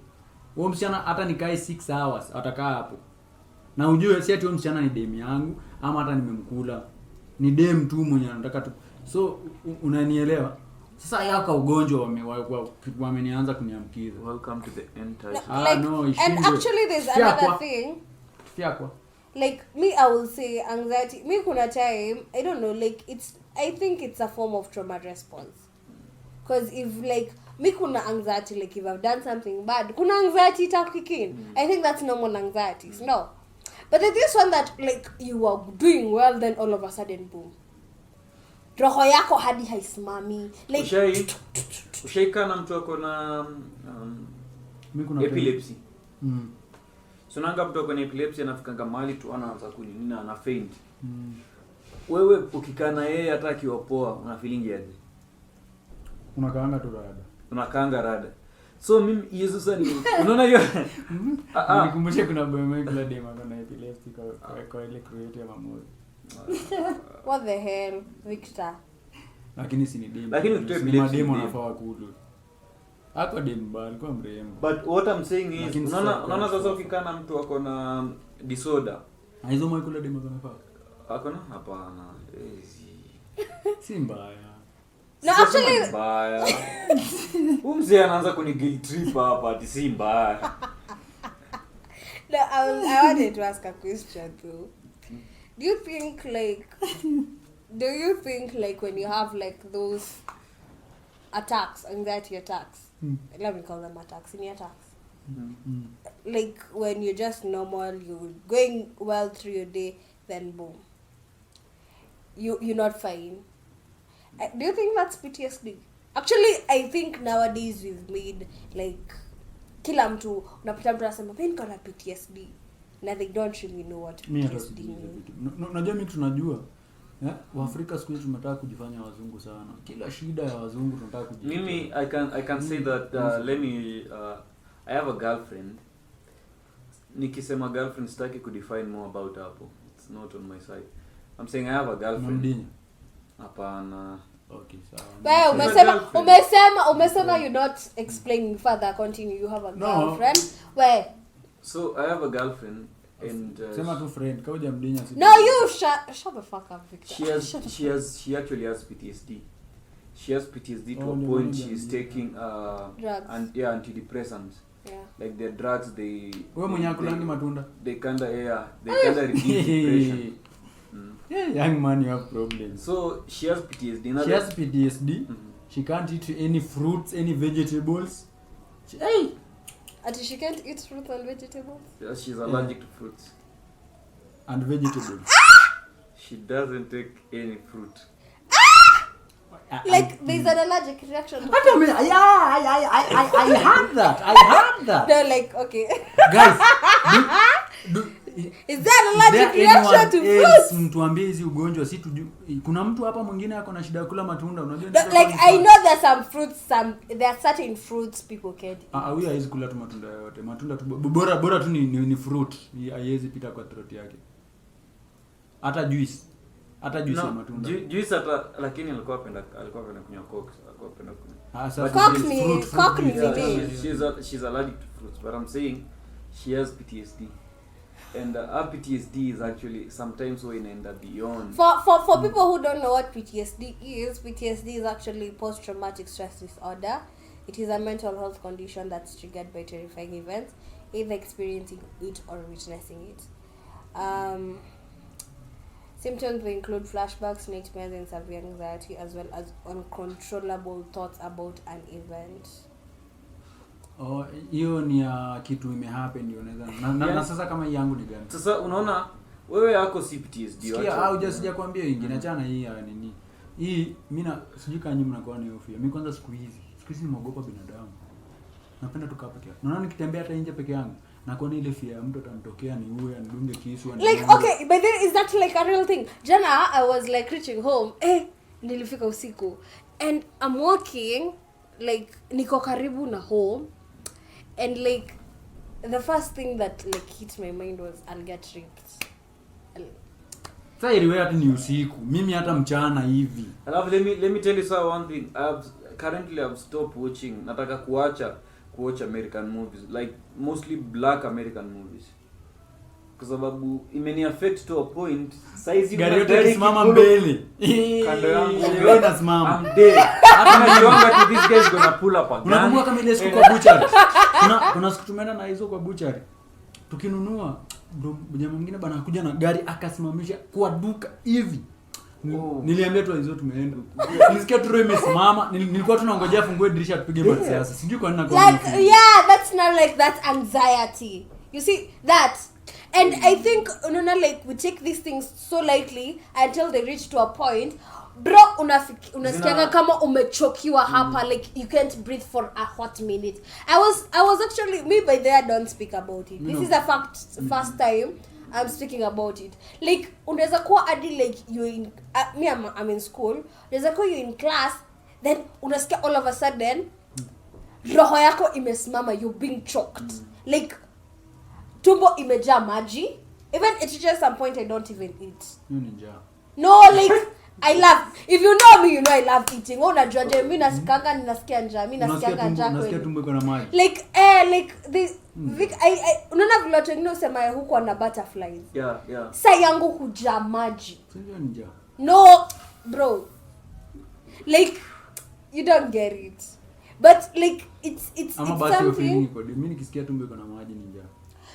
Huyo msichana hata nikae 6 hours atakaa hapo. Na ujue si ati huyo msichana ni dem yangu ama hata nimemkula. Ni dem tu mwenye anataka tu. So unanielewa? Sasa yaka ugonjwa wamenianza kuniamkiza. Welcome to the entire. And actually there's another thing. Fiakwa. Like me, I will say anxiety. Me kuna time, I don't know, like I think it's a form of trauma response. Because if like me kuna anxiety, like if I've done something bad, kuna anxiety itakikin. I think that's normal anxieties, no. But there's this one that like you are doing well, then all of a sudden boom. Roho yako hadi haisimami. Like ushaika na mtu wako na epilepsy. So nanga mtu akona epilepsy anafikanga mahali tu anaanza kuninina ana faint. Wewe ukikaa na yeye hata akiwa poa una feeling aje? Unakaanga tu rada. Unakaanga rada. So mimi Yesu sana unaona hiyo nikumbushe kuna boy mmoja kula dema na epilepsy kwa ile create ya mamoja. What the hell, Victor? Lakini si ni dema. Lakini utoe epilepsy dema anafaa kudu. Hapo dema alikuwa mrembo. But what I'm saying is unaona sasa ukikaa na mtu wako na disorder. Hizo mwa kula dema zanafaa. Hakuna? Hapana. Si mbaya. No, actually mbaya. Mzee anaanza kuni guilt trip hapa ati si mbaya. No, I wanted to ask a question too. Do you think like when you have like those attacks, anxiety attacks, let me call them attacks, any attacks, Like when you're just normal, you're going well through your day, then boom, you're not fine. Do you think that's PTSD? Actually, I think nowadays we've made like kila mtu unapita mtu anasema mimi niko na PTSD na they don't really know what PTSD means. Unajua mimi tunajua Waafrika siku hizi tumetaka kujifanya wazungu sana. Kila shida ya wazungu tunataka kujifanya. Mimi I can say that let me I have a girlfriend. Nikisema girlfriend sitaki kudefine more about hapo. It's not on my side. I'm saying I have a girlfriend. Hapana. Okay, sawa. Umesema you're not explaining further. Continue. You have a girlfriend. Where? So I have a girlfriend and sema tu friend. Kauja mdinya. No, you shut the fuck up, Victor. She actually has PTSD. She has PTSD to a point she's taking drugs. And antidepressants. Yeah. Like the drugs they matunda. They kinda reduce depression. Yeah, young man, you have problems. So she has PTSD. She has PTSD. She can't eat any fruits, any vegetables. She can't eat fruit and vegetables? Yeah, she's allergic to fruits. And vegetables. She doesn't take any fruit. Like there's an allergic reaction to I mean, I heard that. No, like, okay. Guys, is there an allergic reaction to fruits? Mtuambie hizi ugonjwa si tujue. Kuna mtu hapa mwingine ako na shida kula matunda, unajua like I know there's some fruits, there are certain fruits people can't eat. Huyu haizi kula tu matunda yote. Matunda tu bora tu ni fruit. Haiwezi pita kwa throat yake. Hata juice ya matunda. Juice hata lakini alikuwa anapenda kunywa coke, alikuwa anapenda kunywa. Coke ni she's allergic to fruits, but I'm saying she has PTSD. And our PTSD is actually sometimes so inaenda beyond. For people who don't know what PTSD is actually post-traumatic stress disorder. It is a mental health condition that's triggered by terrifying events, either experiencing it or witnessing it. Symptoms will include flashbacks, nightmares, and severe anxiety, as well as uncontrollable thoughts about an event. Hiyo ni kitu imehappen ndio unaweza na sasa kama yangu ni gani? Sasa unaona wewe yako si PTSD wacha. Au sijakwambia ingine achana hii ya nini. Hii mimi sijui kama nyinyi mnakuwa na hiyo fear. Mimi kwanza siku hizi nimeogopa binadamu. Napenda tukaa peke yangu. Unaona nikitembea hata nje peke yangu na kuona ile fear ya mtu atanitokea ni uwe anidunge kisu like okay, but then is that like a real thing? Jana I was like reaching home. Nilifika usiku and I'm walking like niko karibu na home. And like the first thing that like hit my mind was I'll get raped. Sasa iliwe hata ni usiku. Mimi hata mchana hivi. Let me tell you one thing. I've stopped watching. Nataka kuwatch American movies, like mostly black American movies. Kwa sababu imeni affect to a point. Size gari yote simama mbele. Kando yangu wewe unasimama. I'm dead. Hata najiona to this guy is gonna pull up a gun. Unakumbuka kama ile siku kwa butchery? Kuna siku tumeenda na hizo kwa butchery. Tukinunua jamaa mwingine bana kuja na gari akasimamisha kwa duka hivi. Niliambia tu hizo tumeenda. Nilisikia tu imesimama. Nilikuwa tunangojea fungue dirisha tupige siasa. Sijui kwa nini nakwambia. Like yeah, that's not like that anxiety. You see that? And I think like we take these things so lightly until they reach to a point bro unasikianga kama umechokiwa hapa like you can't breathe for a hot minute. I was actually me by there don't speak about it. This is a first time I'm speaking about it. Like unaweza kuwa hadi like you in I'm in school. Unaweza kuwa you in class then unasikia all of a sudden roho yako imesimama, you're being choked. Like tumbo imejaa maji. Even at some point I don't even eat. No, like I love, if you know me you know I love eating. Unajua je mimi nasikia njaa nasikia tumbo iko na maji. Like like this unaona vile watu wengine usema huko na butterflies. Yeah. Sasa yangu hujaa maji. Sio njaa. No, bro. Like you don't get it. But like it's something. Mimi nikisikia tumbo iko na maji ni njaa.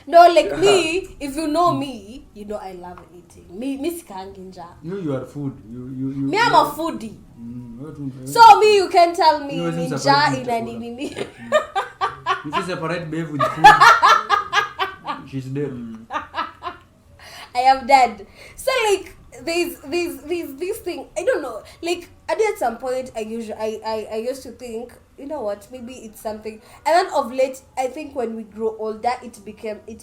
No, like me, if you know me, you know I love eating. Me sikangi njaa. You are food. You me I'm a foodie. So me you can tell me njaa ina nini. If you separate babe with food, she's dead. I am dead. So like there's this thing, I don't know, like at some point I used to think, you know what, maybe it's something, and then of late I think when we grow older it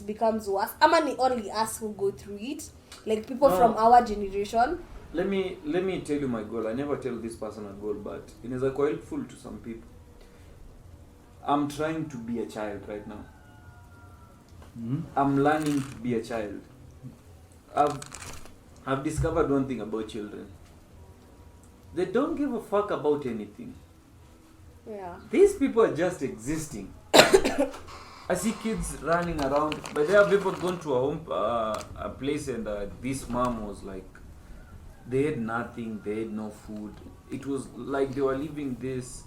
becomes worse. I'm only us who go through it, like people from our generation. Let me tell you my goal. I never tell this person a goal, but it is quite helpful to some people. I'm trying to be a child right now. I'm learning to be a child. I've discovered one thing about children. They don't give a fuck about anything. Yeah. These people are just existing. I see kids running around, but there are people going to a place, and this mom was like, they had nothing, they had no food. It was like they were living this,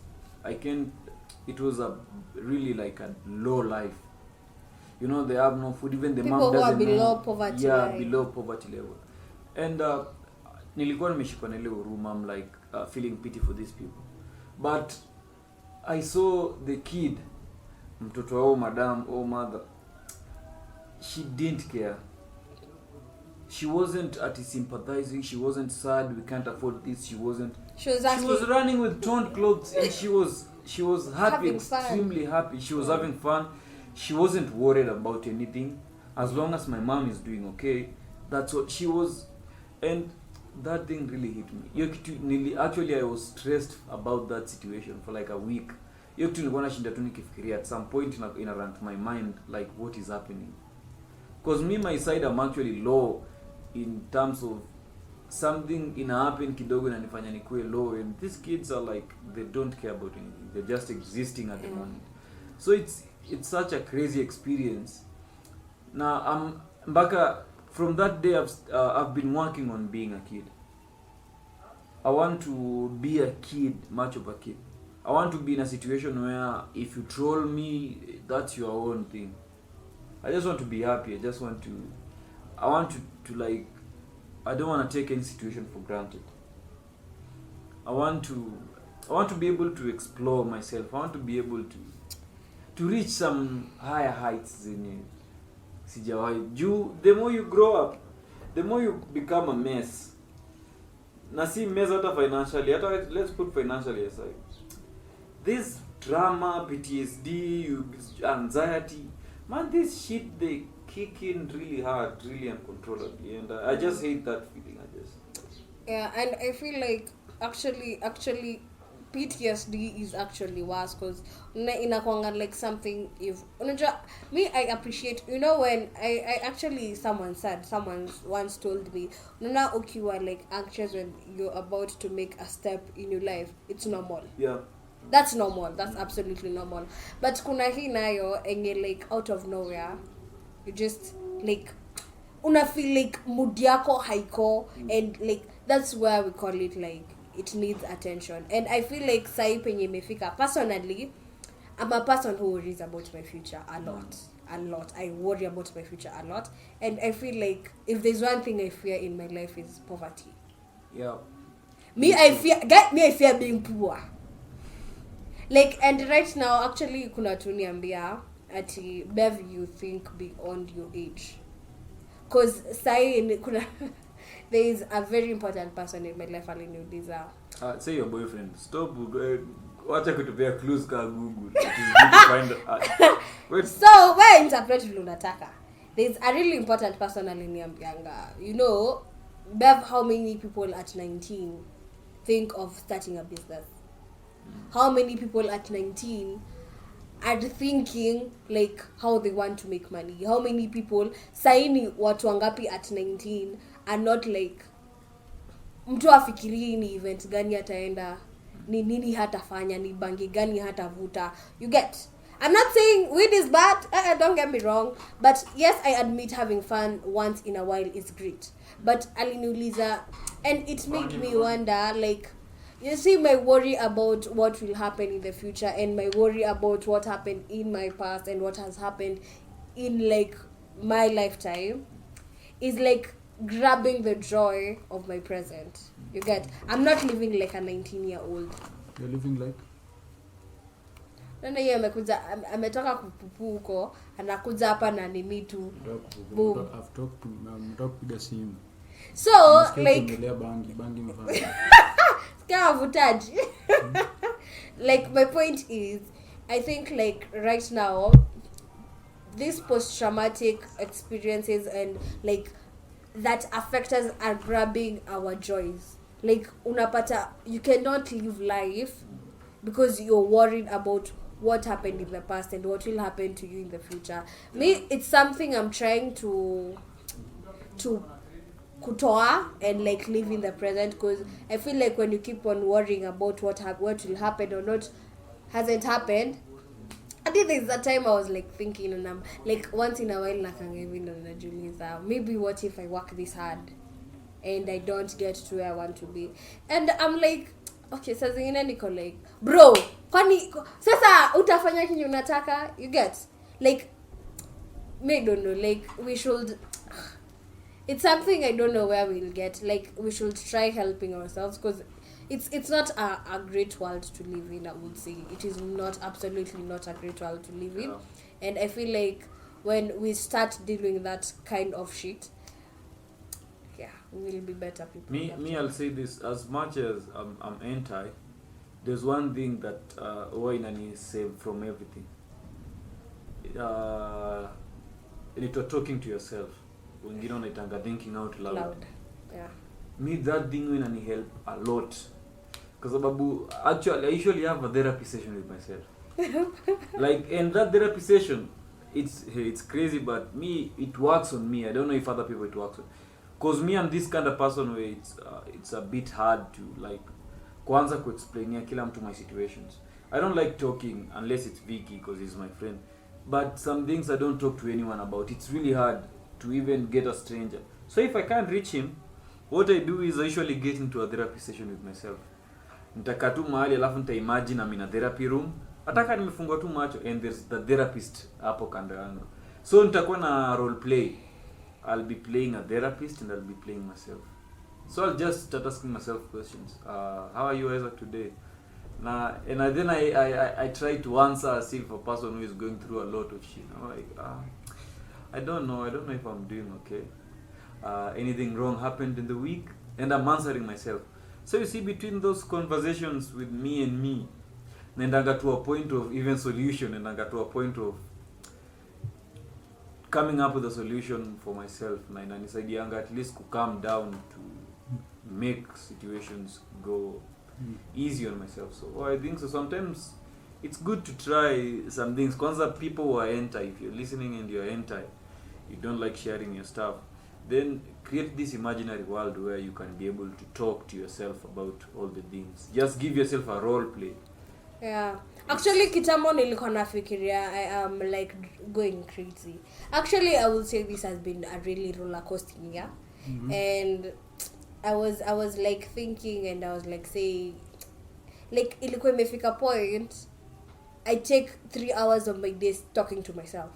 it was a really like a low life. You know, they have no food, even the people mom doesn't who are below know. poverty Yeah, below poverty level. And nilikuwa nimeshikwa na ile huruma, I'm like feeling pity for these people. But I saw the kid, mtoto wao madam or mother, she didn't care. She wasn't sympathizing, she wasn't sad, we can't afford this, she was running with torn clothes, and she was happy, extremely happy. She was having fun. She wasn't worried about anything. As long as my mom is doing okay, that's what she was. And that thing really hit me. Actually, I was stressed about that situation for like a week. At some point in around my mind, like, what is happening? Because me, my side, I'm actually low in terms of something happen kidogo na nifanya nikuwe low, and these kids are like, they don't care about anything. They're just existing at the moment. So it's such a crazy experience. Now from that day I've been working on being a kid. I want to be a kid, much of a kid. I want to be in a situation where if you troll me, that's your own thing. I just want to be happy. I want to like, I don't want to take any situation for granted. I want to be able to explore myself. I want to be able to reach some higher heights in sijawahi. The more you grow up, the more you become a mess. Na si mess hata financially. Let's put financially aside. This drama, PTSD, anxiety, man, this shit, they kick in really hard, really uncontrollably, and I just hate that feeling. Yeah, and I feel like actually PTSD is actually worse, because inakwanga like something, if me, I appreciate, you know, when I actually, someone once told me, ukiwa like anxious when you're about to make a step in your life, it's normal. Yeah. That's normal. That's absolutely normal. But kuna hii nayo enge like out of nowhere, you just like una feel like mood yako haiko, and like that's where we call it like it needs attention. And I feel like sai penye imefika, personally, I'm a person who worries about my future a lot. I worry about my future a lot, and I feel like if there's one thing I fear in my life is poverty. Yeah. I fear being poor. Like, and right now, actually, kuna tuniambia ati Bev, you think beyond your age. Because there is a very important person in my life aliniuliza. Say your boyfriend. Stop. Wacha kutupea clues ka Google. It is good to find wait. So, where interpret lunataka? There is a really important person aliniambianga. You know, Bev, how many people at 19 think of starting a business? How many people at 19 are thinking like how they want to make money? How many people saini watu wangapi at 19 are not like mtu afikirii ni event gani ataenda, ni nini hatafanya, ni bangi gani hatavuta. You get? I'm not saying weed is bad, don't get me wrong, but yes, I admit having fun once in a while is great. But aliniuliza, and it made me wonder, like, you see, my worry about what will happen in the future, and my worry about what happened in my past and what has happened in like my lifetime is like grabbing the joy of my present. You get? I'm not living like a 19-year-old. You're living like? Nani yeye amekuja ametoka kupupu huko anakuja hapa na nini tu. Boom. Kupiga simu. So like bangi mfano. Ska vutaji. Like my point is I think like right now these post-traumatic experiences and like that affect us are grabbing our joys. Like unapata you cannot live life because you're worried about what happened in the past and what will happen to you in the future. Me, it's something I'm trying to kutoa and like live in the present, because I feel like when you keep on worrying about what will happen or not hasn't happened. I think there's a time I was like thinking, and I'm like once in a while nakanga hivi ndo najiuliza, maybe what if I work this hard and I don't get to where I want to be. And I'm like, okay, sasa zingine niko like, bro, kwani sasa utafanya kinyo unataka, you get? Like, me don't know, like we should, it's something I don't know where we'll get. Like we should try helping ourselves, because it's not a great world to live in. I would say it is not, absolutely not a great world to live in. And I feel like when we start dealing that kind of shit, yeah, we will be better people. Me I'll say this, as much as I'm anti, there's one thing that Wainani saved from everything. It was talking to yourself. Wengine wanaitanga thinking out loud. Yeah. Me, that thing will help a lot. Because actually I usually have a therapy session with myself. Like, and that therapy session, it's crazy, but me, it works on me. I don't know if other people it works on. Because me, I'm this kind of person where it's a bit hard to like kwanza kuexplainia kila mtu my situations. I don't like talking unless it's Vicky because he's my friend. But some things I don't talk to anyone about. It's really hard to even get a stranger. So if I can't reach him, what I do is I usually get into a therapy session with myself. Nitakaa tu mahali alafu nitaimagine I'm in a therapy room. Ataka nimefungwa tu macho and there's the therapist hapo kando yangu. So nitakuwa na role play. I'll be playing a therapist and I'll be playing myself. So I'll just start asking myself questions. How are you Isaac today? And then I try to answer as if a person who is going through a lot of shit. I'm like, I don't know if I'm doing okay. Anything wrong happened in the week? And I'm answering myself. So you see, between those conversations with me and me, and I got to a point of even solution, and I got to a point of coming up with a solution for myself. And I decided at least to calm down to make situations go easy on myself. So I think so sometimes it's good to try some things. Kwanza, people who are anti, if you're listening and you're anti, you don't like sharing your stuff, then create this imaginary world where you can be able to talk to yourself about all the things. Just give yourself a role play. Yeah. Actually, kitambo nilikuwa nafikiria I am like going crazy. Actually, I would say this has been a really roller coasting year. Mm-hmm. And I was like thinking, and I was like saying, like ilikuwa imefika point I take 3 hours of my day talking to myself,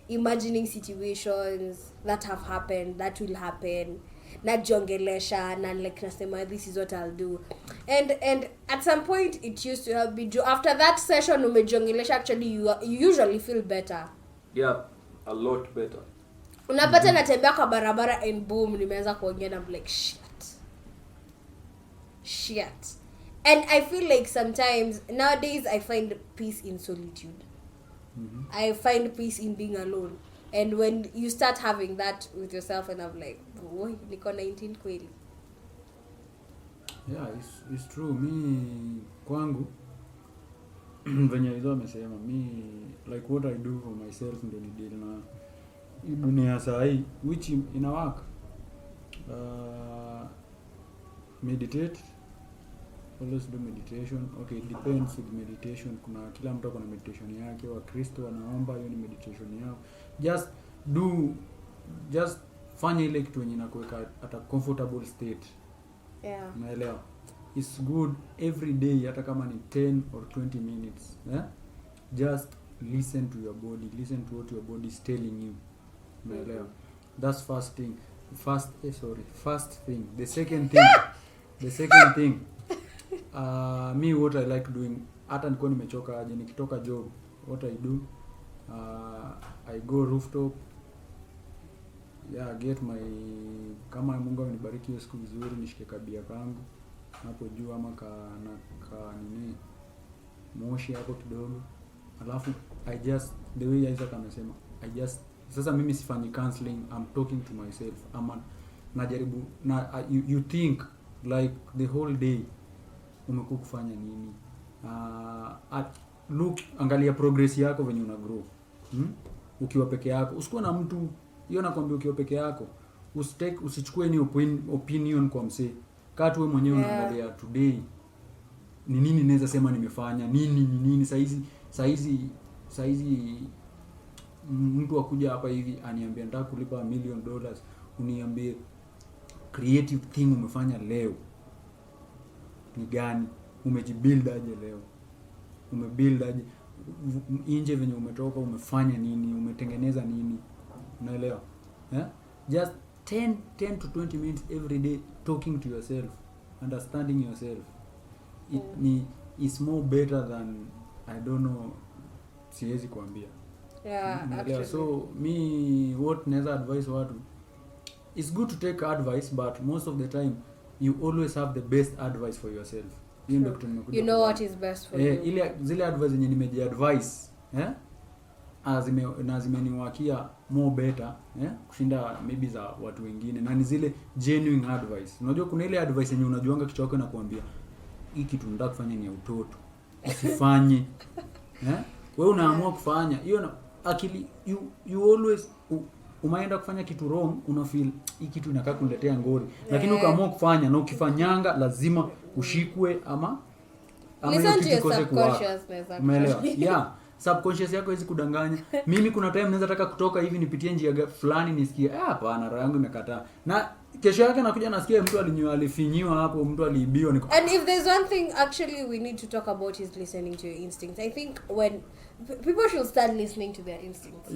imagining situations that have happened, that will happen, najongelesha, na like nasema this is what I'll do, and at some point it used to help me. After that session umejongelesha, actually you usually feel better. Yeah, a lot better. Unapata natembea kwa barabara and boom nimeanza kuongea na I'm like shit. And I feel like sometimes nowadays I find peace in solitude. Mm-hmm. I find peace in being alone. And when you start having that with yourself, and I'm like, boy, niko 19 kweli. Yeah, it's true. Me kwangu venye hizo amesema, me like what I do for myself ndo ni deal na dunia sahi, which ina work. Meditate. Always do meditation. Okay, it depends with meditation. Kuna kila mtu kuna meditation yake. Wakristo wanaomba, hiyo ni meditation yao. Just fanya ile kitu yenye inakuweka at a comfortable state. Yeah. Unaelewa? It's good every day, hata kama ni 10 or 20 minutes. Just listen to your body. Listen to what your body is telling you. Unaelewa? That's first thing. First thing. The second thing, me what I like doing hata nilikuwa nimechoka aje, nikitoka job what I do, I go rooftop, get my, kama Mungu amenibariki hiyo siku vizuri, nishike kabia kangu hapo juu ama ka nini moshi hapo kidogo, alafu I just, the way Isaac amesema, sasa mimi sifanyi counseling, I'm talking to myself, ama najaribu na you think like the whole day umekuwa kufanya nini, look, angalia progress yako venye una grow, ukiwa peke yako, usikuwa na mtu, hiyo nakwambia, ukiwa peke yako usichukue ni opinion kwa msee, kaa tu wewe mwenyewe unaangalia today ni nini naweza sema nimefanya nini saizi mtu akuja hapa hivi aniambia nataka kulipa $1 million, uniambie creative thing umefanya leo ni gani, umejibuild aje leo, umebuild aje nje venye umetoka, umefanya nini, umetengeneza nini, unaelewa? Just 10 to 20 minutes every day talking to yourself, understanding yourself, is more better than, I don't know, siwezi kuambia. Actually. So me, what naweza advise watu, it's good to take advice, but most of the time you always have the best advice for yourself. You know what is best for you. Zile advice zenye nimeji-advise na zimeniwakia more better kushinda maybe za watu wengine, na ni zile genuine advice. Unajua kuna ile advice yenye unajuanga kichwa chako inakuambia hii kitu unataka kufanya ni ya utoto, usifanye. Wewe unaamua kufanya hiyo na akili, you always umeenda kufanya kitu wrong, una feel hii kitu inakaa kuniletea ngori, lakini ukaamua kufanya, na ukifanyanga lazima ushikwe ama hiyo kitu kose kuwa. Umeelewa? Subconscious yako hizi kudanganya. Mimi kuna time naweza taka kutoka hivi nipitie njia fulani nisikie hapana, roho yangu imekataa, na kesho yake nakuja nasikia mtu alifinyiwa hapo, mtu aliibiwa. And if there's one thing actually we need to talk about is listening to your instincts. I think when people should start listening to their instincts.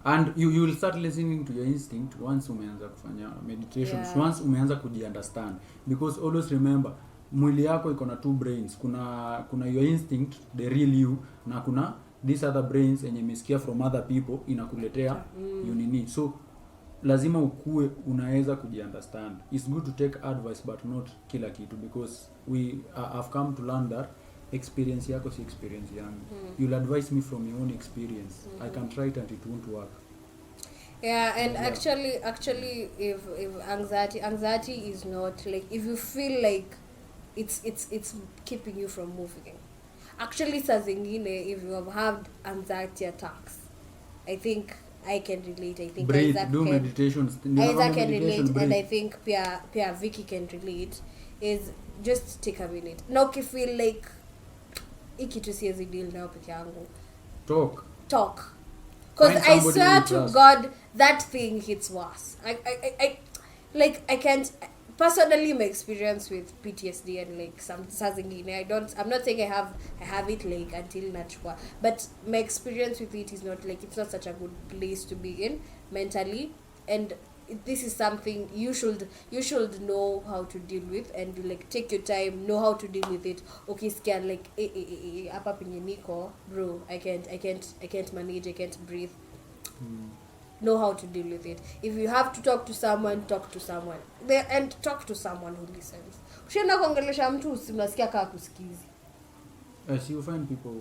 And you will start listening to your instinct once umeanza kufanya meditation, once umeanza kuji-understand, because always remember mwili yako iko na 2 brains. Kuna your instinct, the real you, na kuna these other brains yenye umesikia from other people inakuletea unini. So lazima ukue unaweza kuji-understand. It's good to take advice but not kila kitu, because I've come to learn that experience yako si experience yangu. You'll advise me from your own experience. I can try it and it won't work. And actually if anxiety is not like, if you feel like it's keeping you from moving, actually saa zingine if you have had anxiety attacks, I think I can relate. I think breathe, do meditations. Isaac can relate, breathe. And I think Pia Vicky can relate, is just take a minute. Na ukifeel like iki tu siwezi deal nao peke yangu, talk. Because I swear to God that thing hits worse. I can't personally, my experience with PTSD and like some zingine, I'm not saying I have it like until natural, but my experience with it is not like, it's not such a good place to be in mentally, and this is something you should know how to deal with, and like take your time, know how to deal with it. Okay, scan like hapa penye niko, bro, I can't manage, I can't breathe. Know how to deal with it. If you have to talk to someone, talk to someone. And talk to someone who listens. Ushenda kuongelesha mtu usimnasikia kama kusikizi. As you find people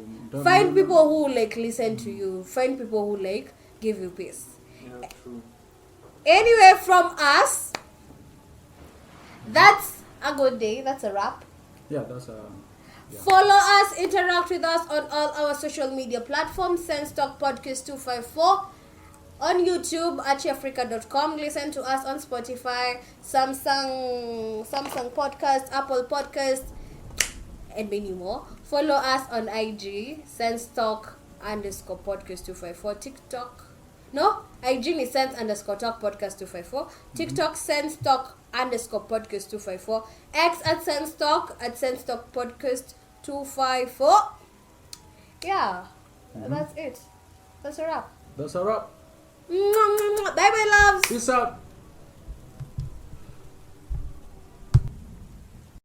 who like listen to you. Find people who like give you peace. Yeah, true. Anyway, from us, that's a good day. That's a wrap. That's a... Yeah. Follow us, interact with us on all our social media platforms. Sense Talk Podcast 254. On YouTube, achiafrica.com. Listen to us on Spotify, Samsung Podcast, Apple Podcast, and many more. Follow us on IG, sensetalk_podcast 254. TikTok. No, IG is sense_talk podcast 254. TikTok, sensetalk_podcast 254. X at sensetalk podcast 254. Yeah, that's it. That's a wrap. That's a wrap. Bye bye, loves. Peace out.